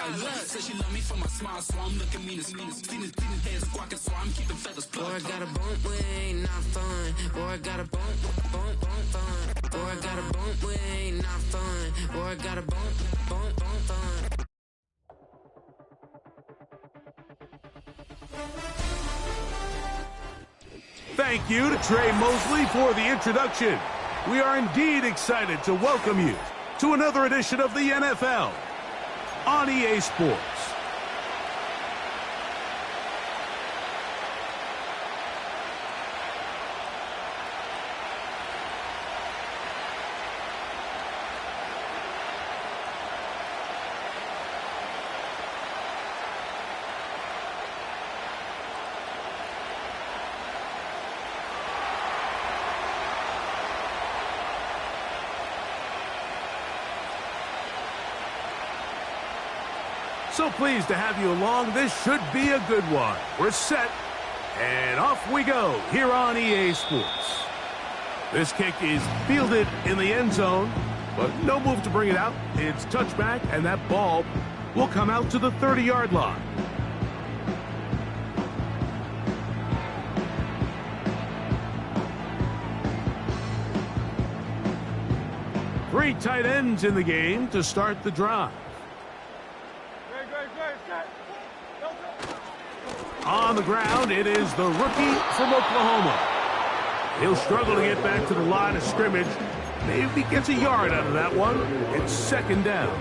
Says she love me for my smile, so I'm looking mean as feeling heads squawking, so I'm keeping feathers plucked. Boy, I got a bump, we ain't not fun. Boy, I got a bump fun. Boy, I got a bump, we ain't not fun. Boy, I got a bump fun. Thank you to Trey Mosley for the introduction. We are indeed excited to welcome you to another edition of the NFL on EA Sports. So pleased to have you along. This should be a good one. We're set, and off we go here on EA Sports. This kick is fielded in the end zone, but no move to bring it out. It's touchback, and that ball will come out to the 30-yard line. Three tight ends in the game to start the drive. On the ground, it is the rookie from Oklahoma. He'll struggle to get back to the line of scrimmage. Maybe gets a yard out of that one. It's second down.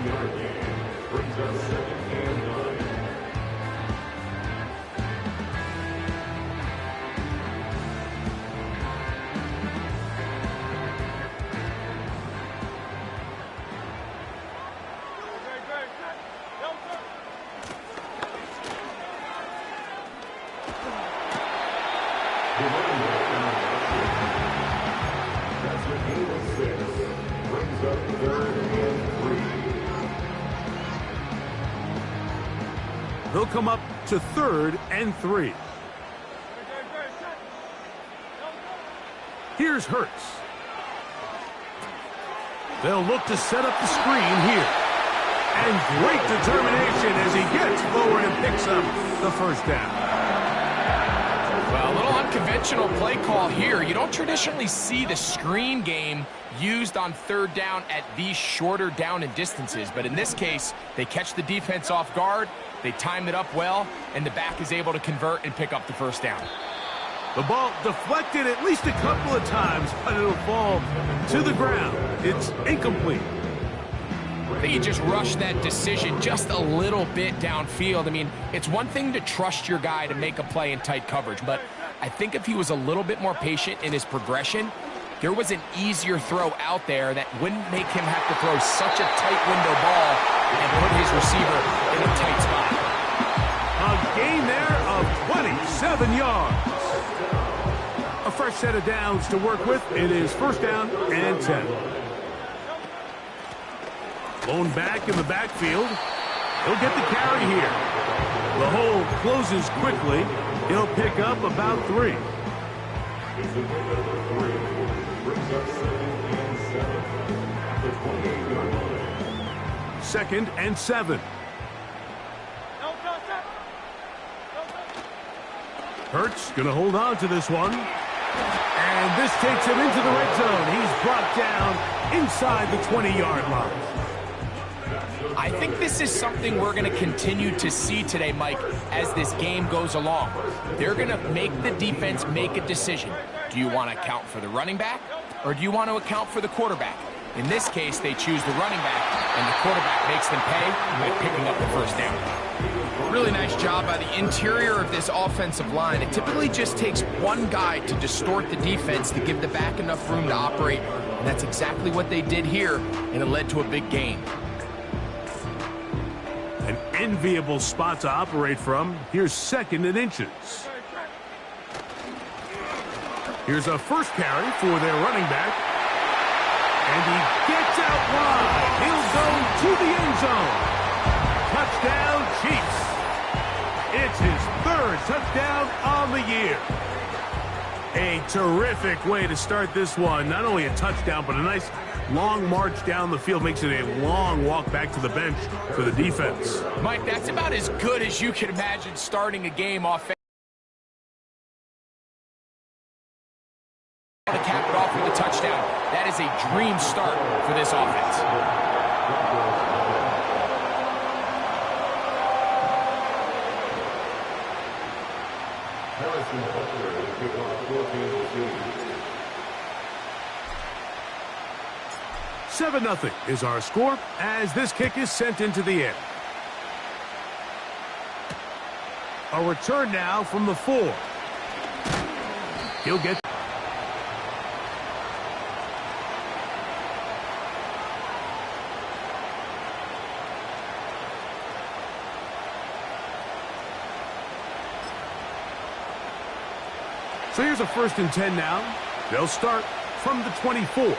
He'll come up to 3rd and 3. Here's Hurts. They'll look to set up the screen here. And great determination as he gets forward and picks up the first down. Well, a little unconventional play call here. You don't traditionally see the screen game used on 3rd down at these shorter down and distances. But in this case, they catch the defense off guard. They timed it up well, and the back is able to convert and pick up the first down. The ball deflected at least a couple of times, but it'll fall to the ground. It's incomplete. I think he just rushed that decision just a little bit downfield. I mean, it's one thing to trust your guy to make a play in tight coverage, but I think if he was a little bit more patient in his progression, there was an easier throw out there that wouldn't make him have to throw such a tight window ball and put his receiver in a tight spot. A gain there of 27 yards. A fresh set of downs to work with. It is 1st down and 10. Blown back in the backfield. He'll get the carry here. The hole closes quickly. He'll pick up about 3. 2nd and 7. Hurts going to hold on to this one. And this takes him into the red zone. He's brought down inside the 20-yard line. I think this is something we're going to continue to see today, Mike, as this game goes along. They're going to make the defense make a decision. Do you want to account for the running back, or do you want to account for the quarterback? In this case, they choose the running back, and the quarterback makes them pay by picking up the first down. Really nice job by the interior of this offensive line. It typically just takes one guy to distort the defense to give the back enough room to operate, and that's exactly what they did here, and it led to a big gain. An enviable spot to operate from. Here's 2nd and inches. Here's a first carry for their running back. And he gets out wide. He'll go to the end zone. Touchdown, Chiefs. It's his 3rd touchdown on the year. A terrific way to start this one. Not only a touchdown, but a nice long march down the field makes it a long walk back to the bench for the defense. Mike, that's about as good as you can imagine starting a game off. To cap it off with a touchdown. That is a dream start for this offense. Seven 0 is our score as this kick is sent into the air. A return now from the 4. He'll get... So here's a 1st and 10 now. They'll start from the 24.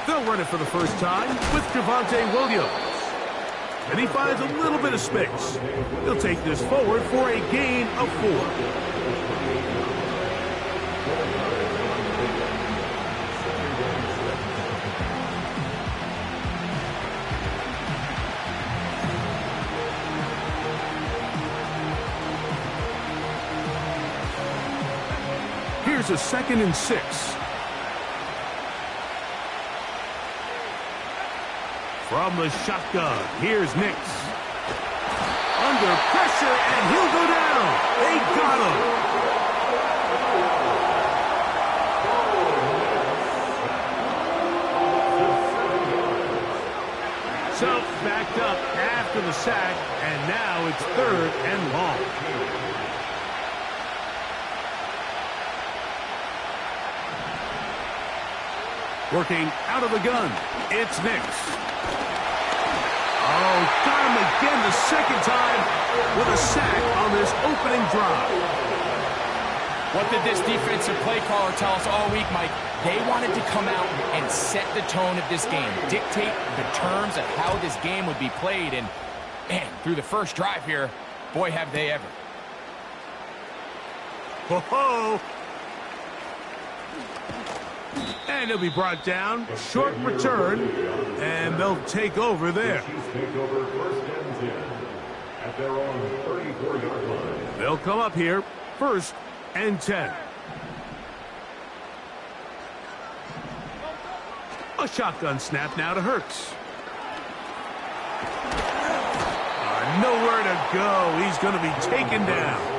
They'll run it for the first time with Javonte Williams. And he finds a little bit of space. He'll take this forward for a gain of 4. Here's a 2nd and 6. From the shotgun, here's Nix. Under pressure, and he'll go down. They got him. So, backed up after the sack, and now it's 3rd and long. Working out of the gun, it's Nix. Oh, got him again the 2nd time with a sack on this opening drive. What did this defensive play caller tell us all week, Mike? They wanted to come out and set the tone of this game, dictate the terms of how this game would be played, and man, through the first drive here, boy, have they ever. Ho-ho! And he'll be brought down. Short return. And they'll take over there. They'll come up here. 1st and 10. A shotgun snap now to Hurts. Nowhere to go. He's going to be taken down.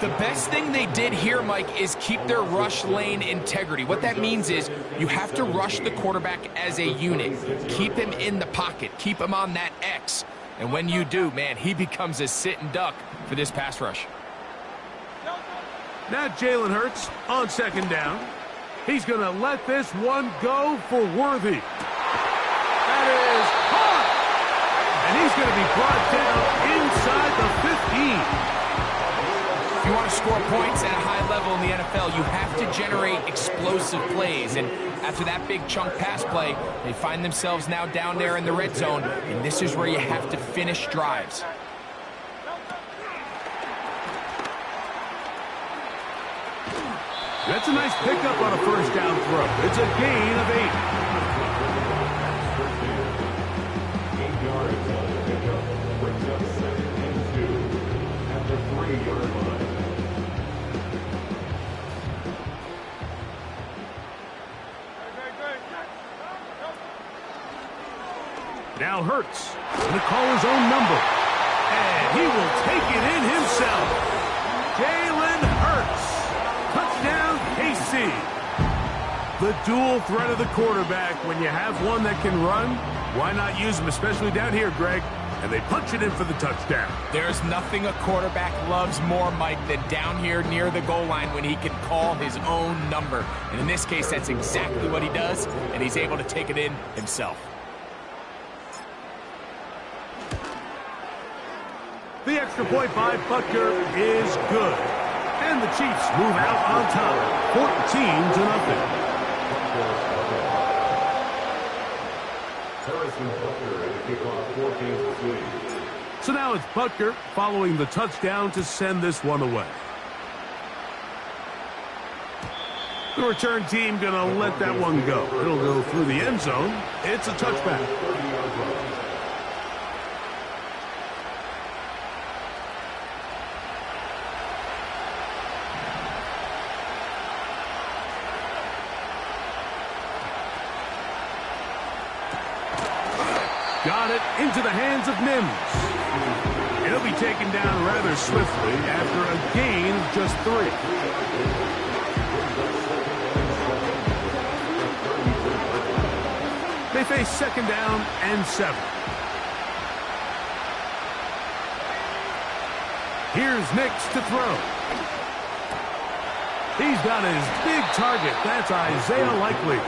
The best thing they did here, Mike, is keep their rush lane integrity. What that means is you have to rush the quarterback as a unit. Keep him in the pocket. Keep him on that X. And when you do, man, he becomes a sit and duck for this pass rush. Now Jalen Hurts on 2nd down. He's going to let this one go for Worthy. That is hot! And he's going to be brought down inside the 15. If you want to score points at a high level in the NFL, you have to generate explosive plays. And after that big chunk pass play, they find themselves now down there in the red zone. And this is where you have to finish drives. That's a nice pickup on a 1st down throw. It's a gain of 8. Now Hurts going to call his own number. And he will take it in himself. Jalen Hurts. Touchdown, KC. The dual threat of the quarterback. When you have one that can run, why not use him, especially down here, Greg? And they punch it in for the touchdown. There's nothing a quarterback loves more, Mike, than down here near the goal line when he can call his own number. And in this case, that's exactly what he does, and he's able to take it in himself. The extra point by Butker is good. And the Chiefs move out on top, 14-0. So now it's Butker following the touchdown to send this one away. The return team going to let that one go. It'll go through the end zone. It's a touchback. Got it into the hands of Mims. He'll be taken down rather swiftly after a gain of just 3. They face second down and 7. Here's Nix to throw. He's got his big target. That's Isaiah Likely.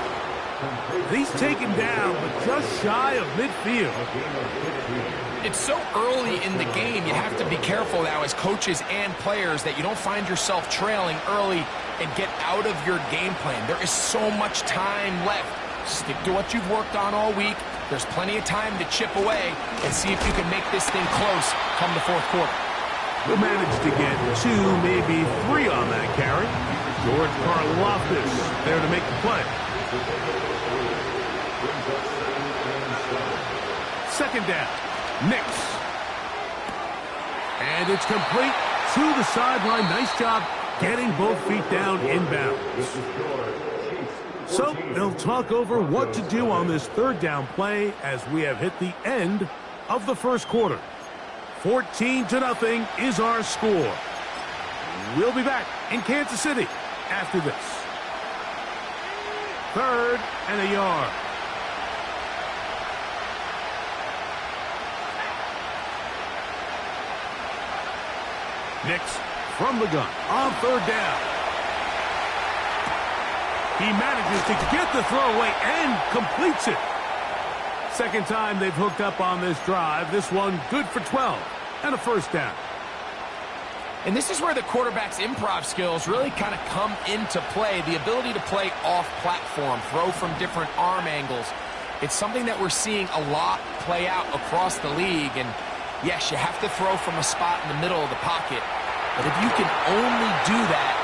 He's taken down, but just shy of midfield. It's so early in the game, you have to be careful now as coaches and players that you don't find yourself trailing early and get out of your game plan. There is so much time left. Stick to what you've worked on all week. There's plenty of time to chip away and see if you can make this thing close come the fourth quarter. We'll manage to get 2, maybe 3 on that carry. George Karlaftis there to make the play. Second down. Nix. And it's complete to the sideline. Nice job getting both feet down inbounds. So they'll talk over what to do on this third down play as we have hit the end of the first quarter. 14-0 is our score. We'll be back in Kansas City after this. 3rd and a yard. Nix from the gun on 3rd down. He manages to get the throw away and completes it. Second time they've hooked up on this drive. This one good for 12 and a first down. And this is where the quarterback's improv skills really kind of come into play. The ability to play off-platform, throw from different arm angles. It's something that we're seeing a lot play out across the league. And yes, you have to throw from a spot in the middle of the pocket. But if you can only do that,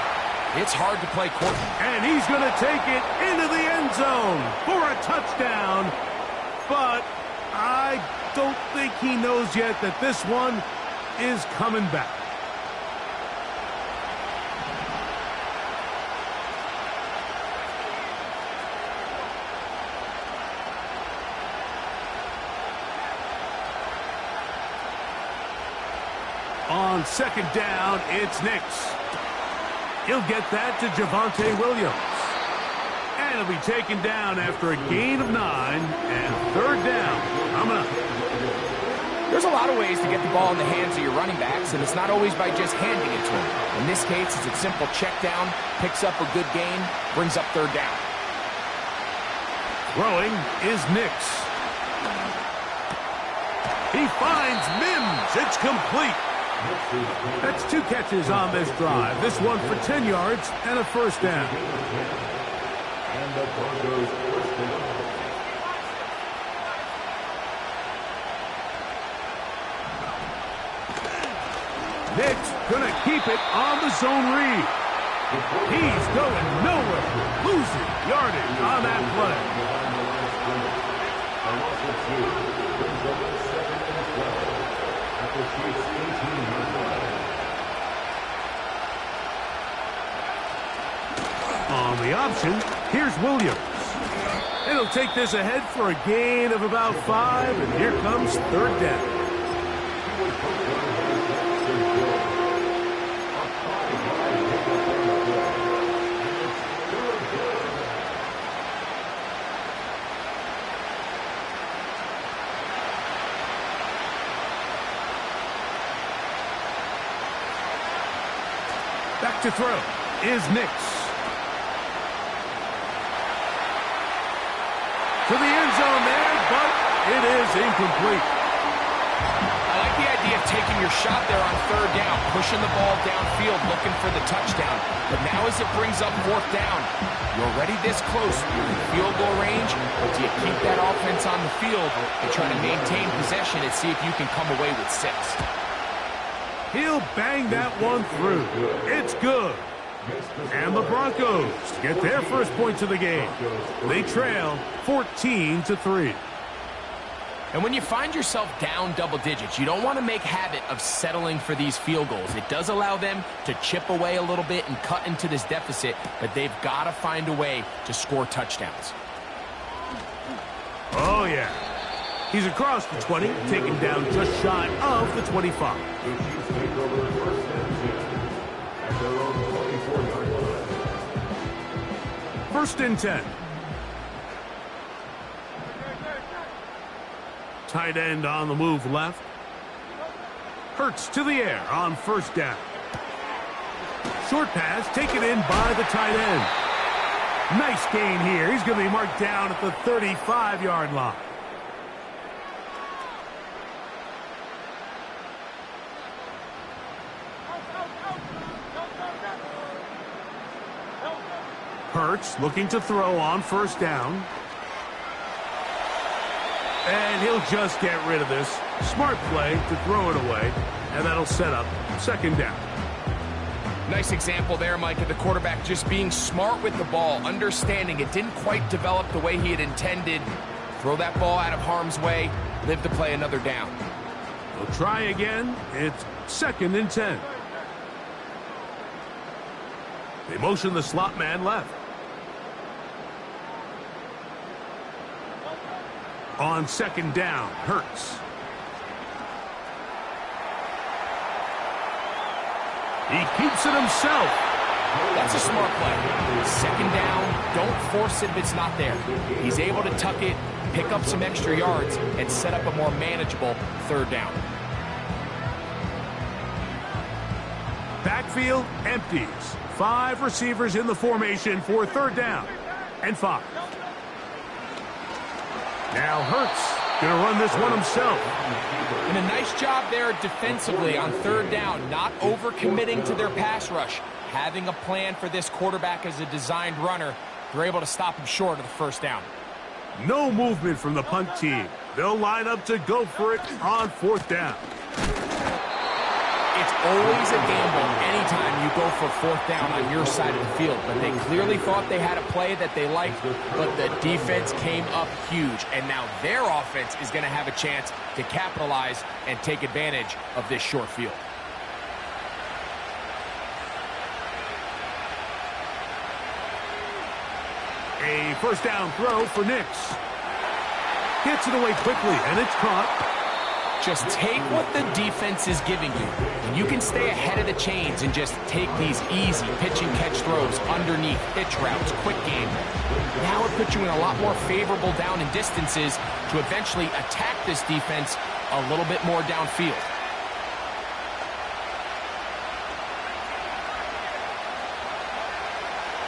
it's hard to play quarterback. And he's going to take it into the end zone for a touchdown. But I don't think he knows yet that this one is coming back. On second down, it's Nix. He'll get that to Javonte Williams. And he'll be taken down after a gain of 9 and 3rd down. Coming up. There's a lot of ways to get the ball in the hands of your running backs, and it's not always by just handing it to them. In this case, it's a simple check down, picks up a good gain, brings up 3rd down. Throwing is Nix. He finds Mims. It's complete. That's 2 catches on this drive. This one for 10 yards and a first down. And the Broncos first down. Nix gonna keep it on the zone read. He's going nowhere. Losing yardage on that play. On the option, here's Williams. And he'll take this ahead for a gain of about 5, and here comes 3rd down. Back to throw is Nix. To the end zone there, but it is incomplete. I like the idea of taking your shot there on 3rd down, pushing the ball downfield, looking for the touchdown. But now as it brings up 4th down, you're already this close. You're in field goal range, but do you keep that offense on the field and try to maintain possession and see if you can come away with 6? He'll bang that one through. It's good. And the Broncos get their first points of the game. They trail 14-3. And when you find yourself down double digits, you don't want to make habit of settling for these field goals. It does allow them to chip away a little bit and cut into this deficit, but they've got to find a way to score touchdowns. Oh, yeah. He's across the 20, taken down just shy of the 25. First and 10. Tight end on the move left. Hurts to the air on first down. Short pass taken in by the tight end. Nice gain here. He's going to be marked down at the 35-yard line. Hurts looking to throw on first down. And he'll just get rid of this. Smart play to throw it away. And that'll set up second down. Nice example there, Mike, of the quarterback just being smart with the ball, understanding it didn't quite develop the way he had intended. Throw that ball out of harm's way, live to play another down. We'll try again. It's second and 10. They motion the slot man left. On second down, Hurts. He keeps it himself. That's a smart play. Second down, don't force it if it's not there. He's able to tuck it, pick up some extra yards, and set up a more manageable third down. Backfield empties. 5 receivers in the formation for third down and 5. Now Hurts going to run this one himself. And a nice job there defensively on third down, not overcommitting to their pass rush. Having a plan for this quarterback as a designed runner, they're able to stop him short of the first down. No movement from the punt team. They'll line up to go for it on fourth down. It's always a gamble anytime you go for fourth down on your side of the field, but they clearly thought they had a play that they liked, but the defense came up huge, and now their offense is going to have a chance to capitalize and take advantage of this short field. A first down throw for Nix. Gets it away quickly, and it's caught. Just take what the defense is giving you, and you can stay ahead of the chains and just take these easy pitch and catch throws underneath, pitch routes, quick game. Now it puts you in a lot more favorable down and distances to eventually attack this defense a little bit more downfield.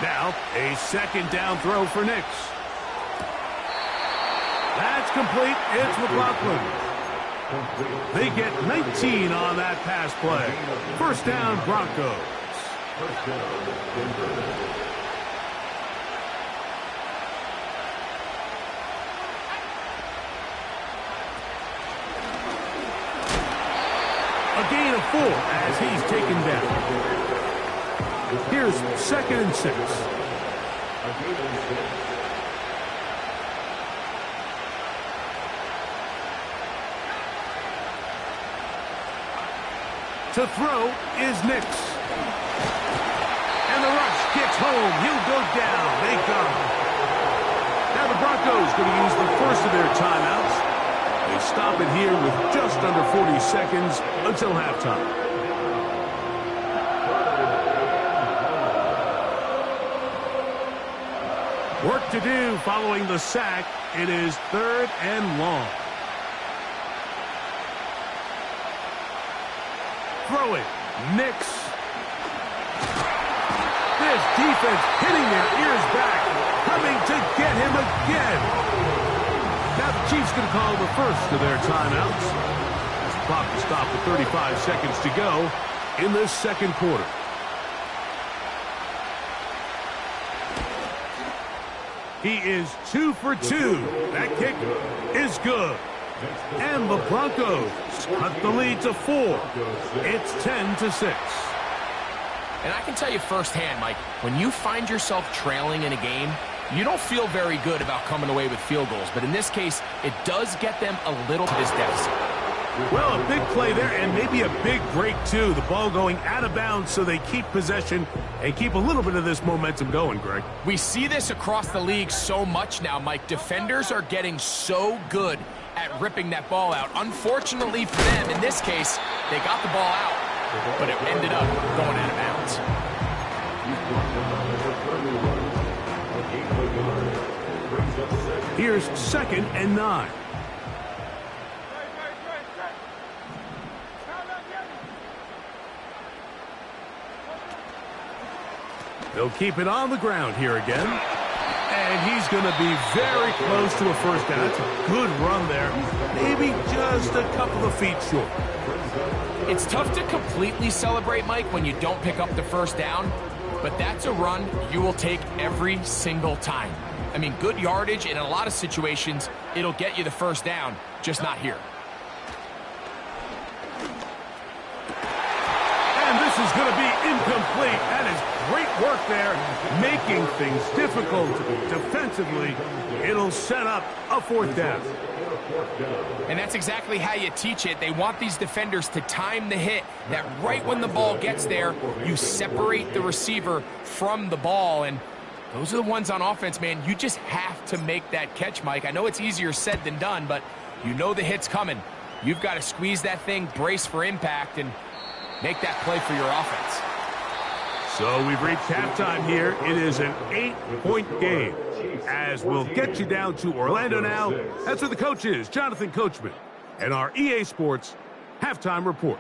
Now a second down throw for Nix. That's complete. It's McLaughlin. They get 19 on that pass play. First down, Broncos. A gain of 4 as he's taken down. Here's second and 6. To throw is Nix. And the rush gets home. He'll go down. They got him. Now the Broncos going to use the first of their timeouts. They stop it here with just under 40 seconds until halftime. Work to do following the sack. It is third and long. Throw it. Nix. This defense hitting their ears back. Coming to get him again. Now the Chiefs going to call the first of their timeouts. As the clock will stop with 35 seconds to go in this second quarter. He is 2 for 2. That kick is good. And the Broncos cut the lead to 4. It's 10-6. And I can tell you firsthand, Mike, when you find yourself trailing in a game, you don't feel very good about coming away with field goals. But in this case, it does get them a little to this deficit. Well, a big play there, and maybe a big break, too. The ball going out of bounds so they keep possession and keep a little bit of this momentum going, Greg. We see this across the league so much now, Mike. Defenders are getting so good at ripping that ball out. Unfortunately for them, in this case, they got the ball out, but it ended up going out of bounds. Here's 2nd and 9. They'll keep it on the ground here again. And he's going to be very close to a first down. That's a good run there. Maybe just a couple of feet short. It's tough to completely celebrate, Mike, when you don't pick up the first down. But that's a run you will take every single time. I mean, good yardage, and in a lot of situations, it'll get you the first down, just not here. And this is going to be incomplete. That is great work there, making things difficult defensively. It'll set up a 4th down. And that's exactly how you teach it. They want these defenders to time the hit, that right when the ball gets there, you separate the receiver from the ball. And those are the ones on offense, man. You just have to make that catch, Mike. I know it's easier said than done, but you know the hit's coming. You've got to squeeze that thing, brace for impact, and make that play for your offense. So we've reached halftime here. It is an 8-point game. As we'll get you down to Orlando now. That's where the coach is, Jonathan Coachman, and our EA Sports halftime report.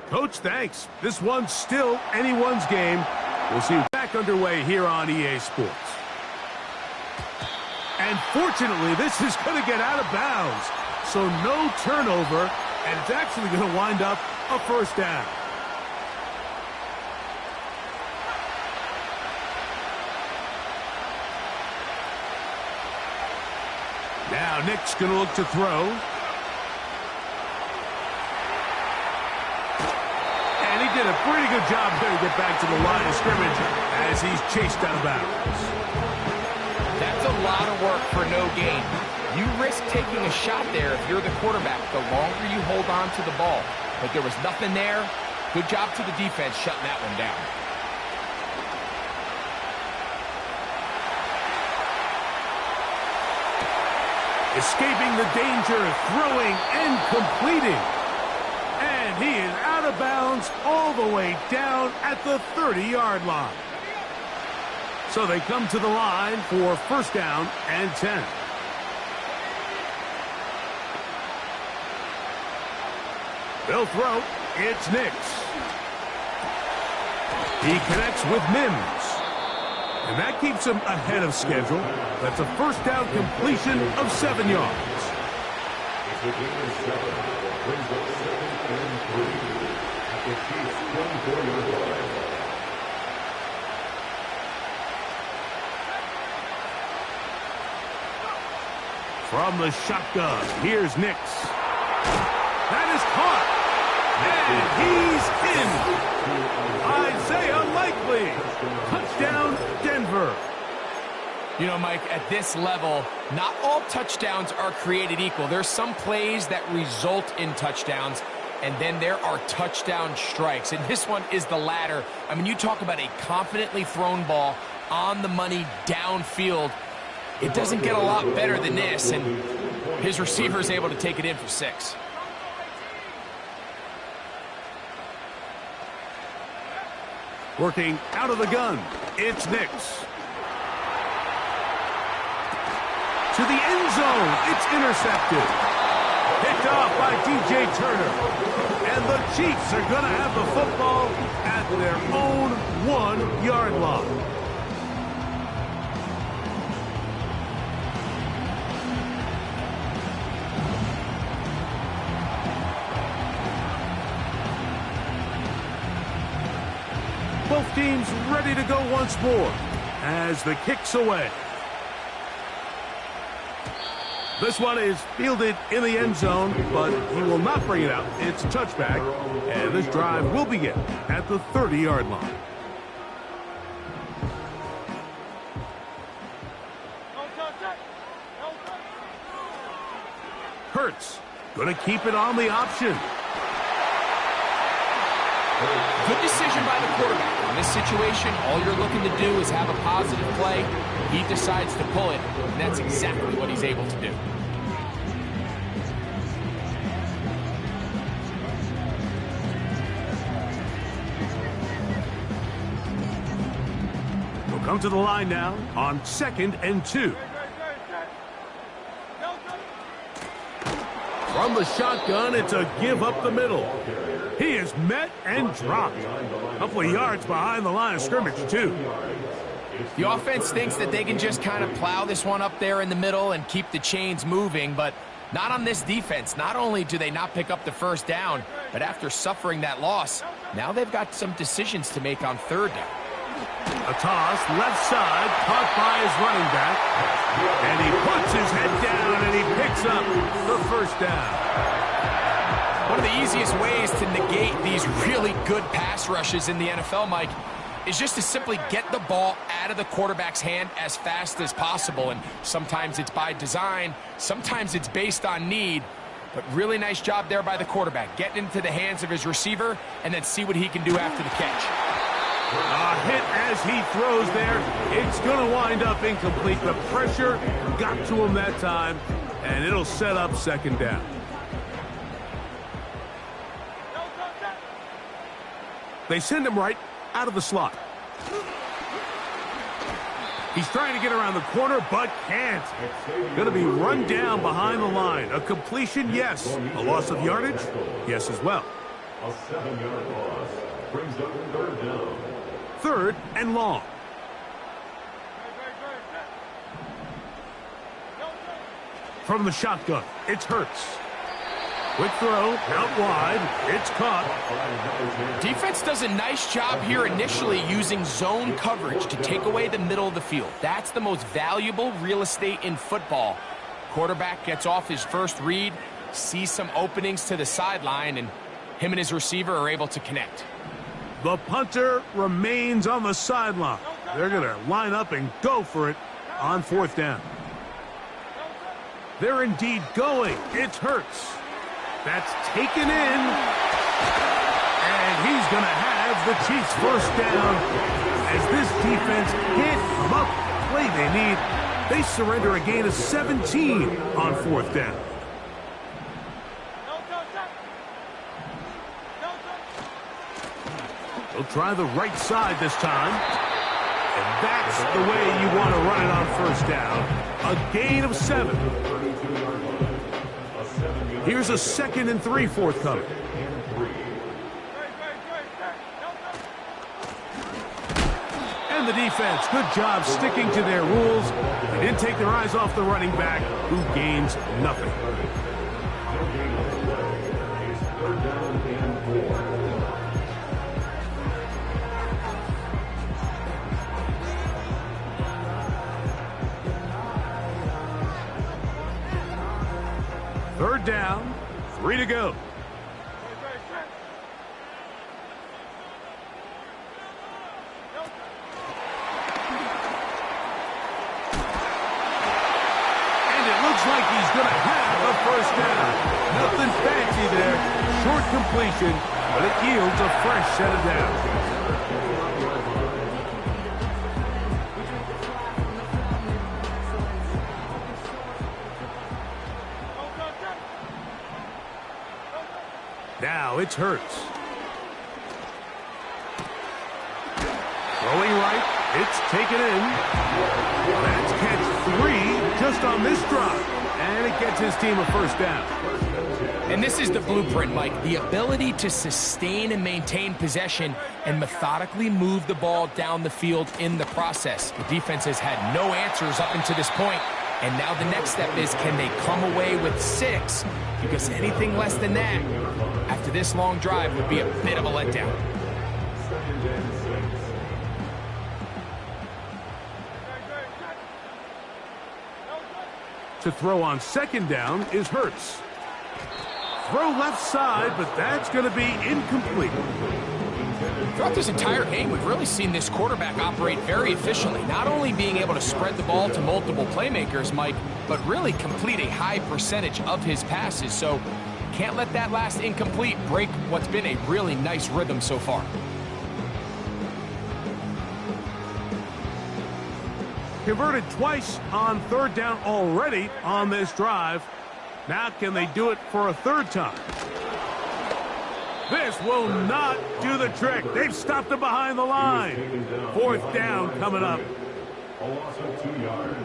Coach, thanks. This one's still anyone's game. We'll see you back underway here on EA Sports. And fortunately, this is going to get out of bounds. So no turnover, and it's actually going to wind up a first down. Now Nick's going to look to throw. And he did a pretty good job there to get back to the line of scrimmage as he's chased out of bounds. That's a lot of work for no gain. You risk taking a shot there if you're the quarterback the longer you hold on to the ball. But there was nothing there. Good job to the defense shutting that one down. Escaping the danger, throwing and completing. And he is out of bounds all the way down at the 30-yard line. So they come to the line for first down and 10. They'll throw. It's Nix. He connects with Mims. And that keeps him ahead of schedule. That's a first down completion of 7 yards. From the shotgun, here's Nix. That is caught. And he's in. Isaiah Likely. Touchdown, Denver. You know, Mike, at this level, not all touchdowns are created equal. There's some plays that result in touchdowns, and then there are touchdown strikes. And this one is the latter. I mean, you talk about a confidently thrown ball on the money downfield. It doesn't get a lot better than this, and his receiver is able to take it in for 6. Working out of the gun, it's Nix. To the end zone, it's intercepted. Picked off by DJ Turner. And the Chiefs are going to have the football at their own 1-yard line. Both teams ready to go once more as the kick's away. This one is fielded in the end zone, but he will not bring it out. It's a touchback, and this drive will begin at the 30-yard line. Hurts going to keep it on the option. Good decision by the quarterback. In this situation, all you're looking to do is have a positive play. He decides to pull it, and that's exactly what he's able to do. We'll come to the line now on 2nd and 2. From the shotgun, it's a give up the middle. He is met and dropped. A couple of yards behind the line of scrimmage, too. The offense thinks that they can just kind of plow this one up there in the middle and keep the chains moving, but not on this defense. Not only do they not pick up the first down, but after suffering that loss, now they've got some decisions to make on 3rd down. A toss, left side, caught by his running back. And he puts his head down and he picks up the first down. One of the easiest ways to negate these really good pass rushes in the NFL, Mike, is just to simply get the ball out of the quarterback's hand as fast as possible. And sometimes it's by design, sometimes it's based on need. But really nice job there by the quarterback. Get into the hands of his receiver and then see what he can do after the catch. A hit as he throws there. It's going to wind up incomplete. The pressure got to him that time, and it'll set up 2nd down. They send him right out of the slot. He's trying to get around the corner, but can't. Going to be run down behind the line. A completion, yes. A loss of yardage, yes as well. A 7-yard loss brings up 3rd down. 3rd and long. From the shotgun, it's Hurts. Quick throw, out wide, it's caught. Defense does a nice job here initially using zone coverage to take away the middle of the field. That's the most valuable real estate in football. Quarterback gets off his first read, sees some openings to the sideline, and him and his receiver are able to connect. The punter remains on the sideline. They're going to line up and go for it on 4th down. They're indeed going. It's Hurts. That's taken in. And he's going to have the Chiefs' first down. As this defense can't come up with the play they need, they surrender a gain of 17 on 4th down. They'll try the right side this time. And that's the way you want to run it on 1st down. A gain of 7. Here's a 2nd and 3 forthcoming. And the defense, good job sticking to their rules. They didn't take their eyes off the running back, who gains nothing. Third down, 3 to go. And it looks like he's going to have a first down. Nothing fancy there. Short completion, but it yields a fresh set of downs. Now it's Hurts. Throwing right, it's taken in. That's catch 3 just on this drive. And it gets his team a first down. And this is the blueprint, Mike. The ability to sustain and maintain possession and methodically move the ball down the field in the process. The defense has had no answers up until this point. And now the next step is, can they come away with 6? Because anything less than that, after this long drive, would be a bit of a letdown. To throw on second down is Hurts. Throw left side, but that's going to be incomplete. Throughout this entire game, we've really seen this quarterback operate very efficiently, not only being able to spread the ball to multiple playmakers, Mike, but really complete a high percentage of his passes. So can't let that last incomplete break what's been a really nice rhythm so far. Converted twice on third down already on this drive. Now can they do it for a third time? This will not do the trick. They've stopped him behind the line. Fourth down coming up. A loss of 2 yards.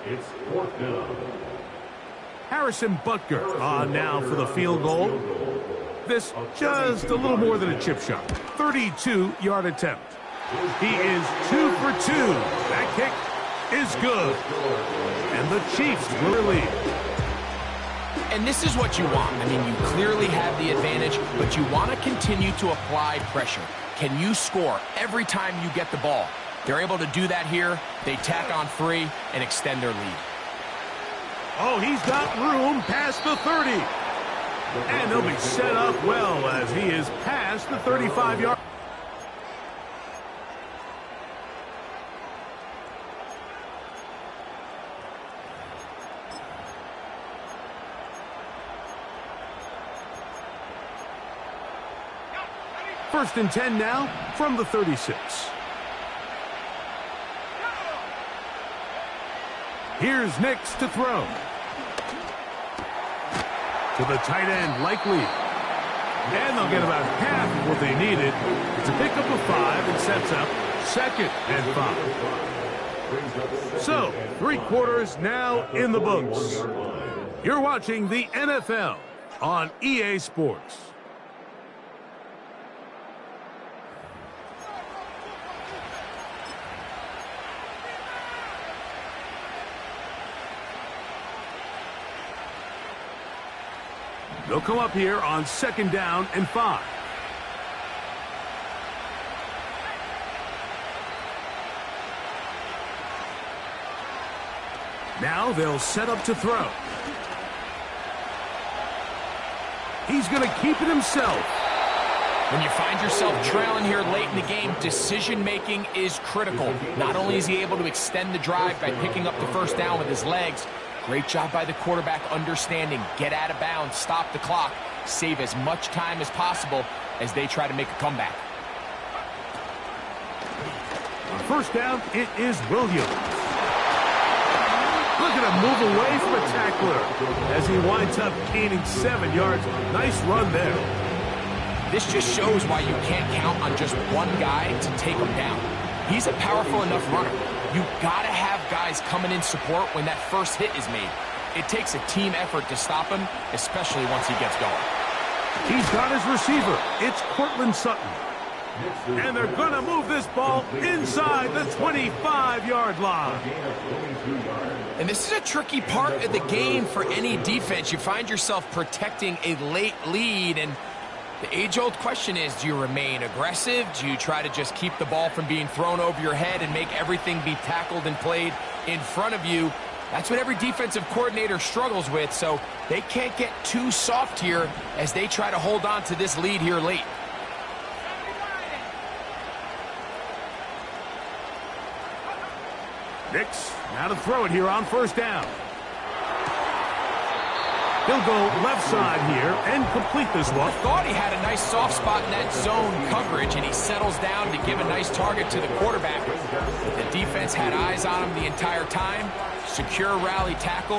It's fourth down. Harrison Butker on now for the field goal. This just a little more than a chip shot. 32-yard attempt. He is 2 for 2. That kick is good. And the Chiefs will lead. And this is what you want. I mean, you clearly have the advantage, but you want to continue to apply pressure. Can you score every time you get the ball? They're able to do that here. They tack on 3 and extend their lead. Oh, he's got room past the 30. And they'll be set up well as he is past the 35-yard. First and 10 now from the 36. Here's Nix to throw. To the tight end, Likely. And they'll get about half of what they needed. It's a pickup of 5 and sets up second and 5. So, 3 quarters now in the books. You're watching the NFL on EA Sports. They'll come up here on second down and 5. Now they'll set up to throw. He's going to keep it himself. When you find yourself trailing here late in the game, decision-making is critical. Not only is he able to extend the drive by picking up the first down with his legs, great job by the quarterback understanding, get out of bounds, stop the clock, save as much time as possible as they try to make a comeback. On first down, it is Williams. Look at him move away from a tackler as he winds up gaining 7 yards. Nice run there. This just shows why you can't count on just one guy to take him down. He's a powerful enough runner. You've got to have guys coming in support when that first hit is made. It takes a team effort to stop him, especially once he gets going. He's got his receiver. It's Courtland Sutton. And they're going to move this ball inside the 25-yard line. And this is a tricky part of the game for any defense. You find yourself protecting a late lead, and the age-old question is, do you remain aggressive? Do you try to just keep the ball from being thrown over your head and make everything be tackled and played in front of you? That's what every defensive coordinator struggles with, so they can't get too soft here as they try to hold on to this lead here late. Nix, now to throw it here on first down. He'll go left side here and complete this one. Thought he had a nice soft spot in that zone coverage, and he settles down to give a nice target to the quarterback. But the defense had eyes on him the entire time. Secure rally tackle.